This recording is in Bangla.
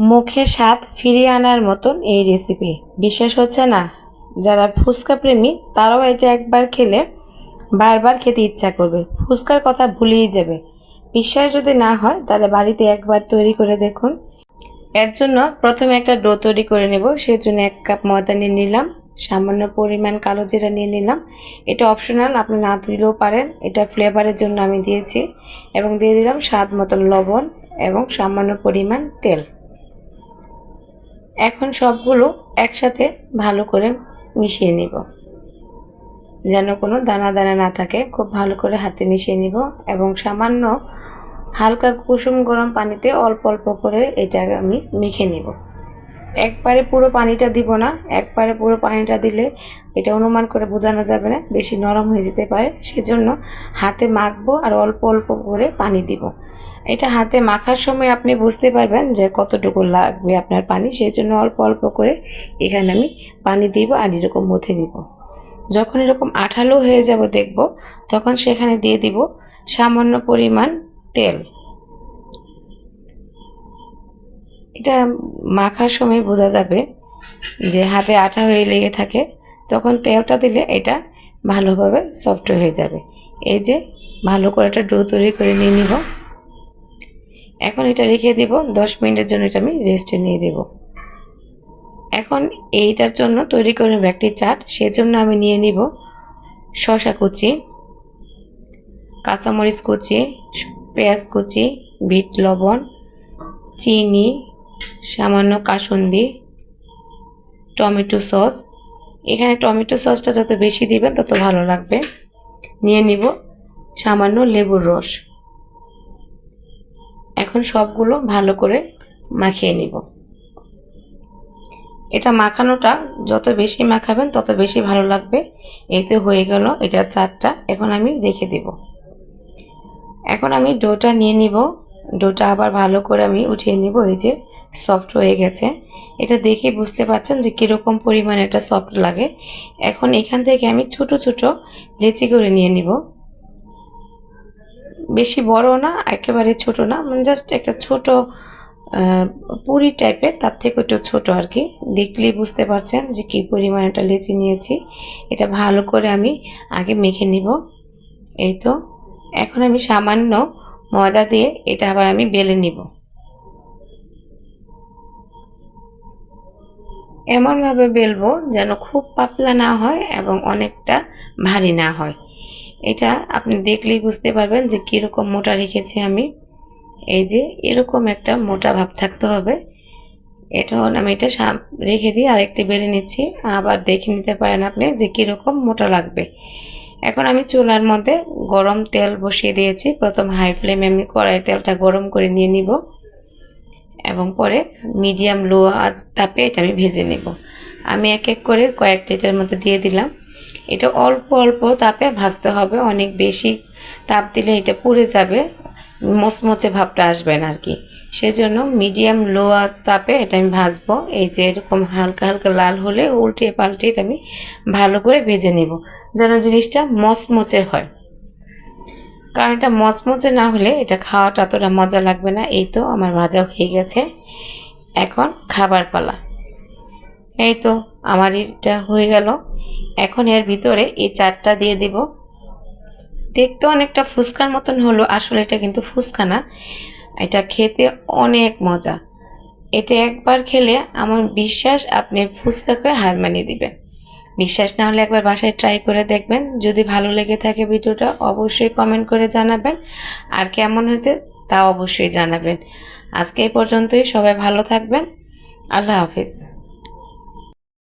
মুখে স্বাদ ফিরিয়ে আনার মতন এই রেসিপি। বিশ্বাস হচ্ছে না? যারা ফুচকা প্রেমী তারাও এটা একবার খেলে বারবার খেতে ইচ্ছা করবে, ফুচকার কথা ভুলেই যাবে। বিশ্বাস যদি না হয় তাহলে বাড়িতে একবার তৈরি করে দেখুন। এর জন্য প্রথমে একটা ডো তৈরি করে নেব। সেজন্য 1 কাপ ময়দা নিয়ে নিলাম, সামান্য পরিমাণ কালো জিরা নিয়ে নিলাম। এটা অপশনাল, আপনি না দিলেও পারেন, এটা ফ্লেভারের জন্য আমি দিয়েছি। এবং দিয়ে দিলাম স্বাদ মতন লবণ এবং সামান্য পরিমাণ তেল। এখন সবগুলো একসাথে ভালো করে মিশিয়ে নিব, যেন কোনো দানা দানা না থাকে। খুব ভালো করে হাতে মিশিয়ে নিব এবং সামান্য হালকা কুসুম গরম পানিতে অল্প অল্প করে এটা আমি মেখে নিব। একবারে পুরো পানিটা দিব না, একবারে পুরো পানিটা দিলে এটা অনুমান করে বোঝানো যাবে না, বেশি নরম হয়ে যেতে পারে। সেজন্য হাতে মাখবো আর অল্প অল্প করে পানি দিব। এটা হাতে মাখার সময় আপনি বুঝতে পারবেন যে কতটুকু লাগবে আপনার পানি। সেই জন্য অল্প অল্প করে এখানে আমি পানি দিব আর এরকম মথে দিব। যখন এরকম আঠালো হয়ে যাব দেখব, তখন সেখানে দিয়ে দিব সামান্য পরিমাণ তেল। এটা মাখার সময় বোঝা যাবে যে হাতে আঠা হয়ে লেগে থাকে, তখন তেলটা দিলে এটা ভালোভাবে সফট হয়ে যাবে। এই যে ভালো করে একটা ডো তৈরি করে নিয়ে নিব। এখন এটা রেখে দিব 10 মিনিটের জন্য, এটা আমি রেস্টে নিয়ে দেব। এখন এইটার জন্য তৈরি করে নেব একটি চাট। সেজন্য আমি নিয়ে নিব শসা কুচি, কাঁচামরিচ কুচি, পেঁয়াজ কুচি, বিট লবণ, চিনি, সামান্য কাসুন্দি, টমেটো সস। এখানে টমেটো সসটা যত বেশি দিবেন তত ভালো লাগবে। নিয়ে নিব সামান্য লেবুর রস। এখন সবগুলো ভালো করে মাখিয়ে নিব। এটা মাখানোটা যত বেশি মাখাবেন তত বেশি ভালো লাগবে। এতে হয়ে গেল এটার চাটটা। এখন আমি রেখে দেব। এখন আমি ডোটা নিয়ে নিব। ডোটা আবার ভালো করে আমি উঠিয়ে নিব। এই যে সফট হয়ে গেছে, এটা দেখে বুঝতে পারছেন যে কীরকম পরিমাণে এটা সফট লাগে। এখন এখান থেকে আমি ছোট ছোট লেচি করে নিয়ে নিব। বেশি বড় না, একেবারে ছোট না, মানে জাস্ট একটা ছোট পুরি টাইপের, তার থেকে একটু ছোট আর কি। দেখলেই বুঝতে পারছেন যে কী পরিমাণ একটা লেচি নিয়েছি। এটা ভালো করে আমি আগে মেখে নিব। এই তো এখন আমি সামান্য ময়দা দিয়ে এটা আবার আমি বেলে নিব। এমনভাবে বেলবো যেন খুব পাতলা না হয় এবং অনেকটা ভারী না হয়। এটা আপনি দেখলেই বুঝতে পারবেন যে কীরকম মোটা রেখেছি আমি। এই যে এরকম একটা মোটা ভাব থাকতে হবে। এখন আমি এটা রেখে দিয়ে আরেকটি বেলে নিচ্ছি। আবার দেখে নিতে পারেন আপনি যে কীরকম মোটা লাগবে। এখন আমি চুলার মধ্যে গরম তেল বসিয়ে দিয়েছি। প্রথম হাই ফ্লেমে আমি কড়াই তেলটা গরম করে নিয়ে নিব এবং পরে মিডিয়াম লো আঁচ তাপে এটা আমি ভেজে নেব। আমি এক এক করে কয়েকটা এটার মধ্যে দিয়ে দিলাম। এটা অল্প অল্প তাপে ভাজতে হবে, অনেক বেশি তাপ দিলে এটা পুড়ে যাবে, মচমচে ভাবটা আসবে না আর কি। সেজন্য মিডিয়াম লো তাপে এটা আমি ভাজবো। এই যে এরকম হালকা হালকা লাল হলে উল্টে পাল্টে এটা আমি ভালো করে ভেজে নেব, যেন জিনিসটা মচমচে হয়। কারণ এটা মচমচে না হলে এটা খাওয়াটা অতটা মজা লাগবে না। এই তো আমার ভাজা হয়ে গেছে, এখন খাবার পালা। এই তো আমার এটা হয়ে গেল। এখন এর ভিতরে এই চাটটা দিয়ে দিব। দেখতে অনেকটা ফুচকার মতন হলো, আসলে এটা কিন্তু ফুচকা না, এটা খেতে অনেক মজা। এটা একবার খেলে আমার বিশ্বাস আপনি ফুচকাকে হার মানিয়ে দিবেন। বিশ্বাস না হলে একবার বাসায় ট্রাই করে দেখবেন। যদি ভালো লেগে থাকে ভিডিওটা অবশ্যই কমেন্ট করে জানাবেন, আর কেমন হয়েছে তা অবশ্যই জানাবেন। আজকে এই পর্যন্তই, সবাই ভালো থাকবেন। আল্লাহ হাফিজ।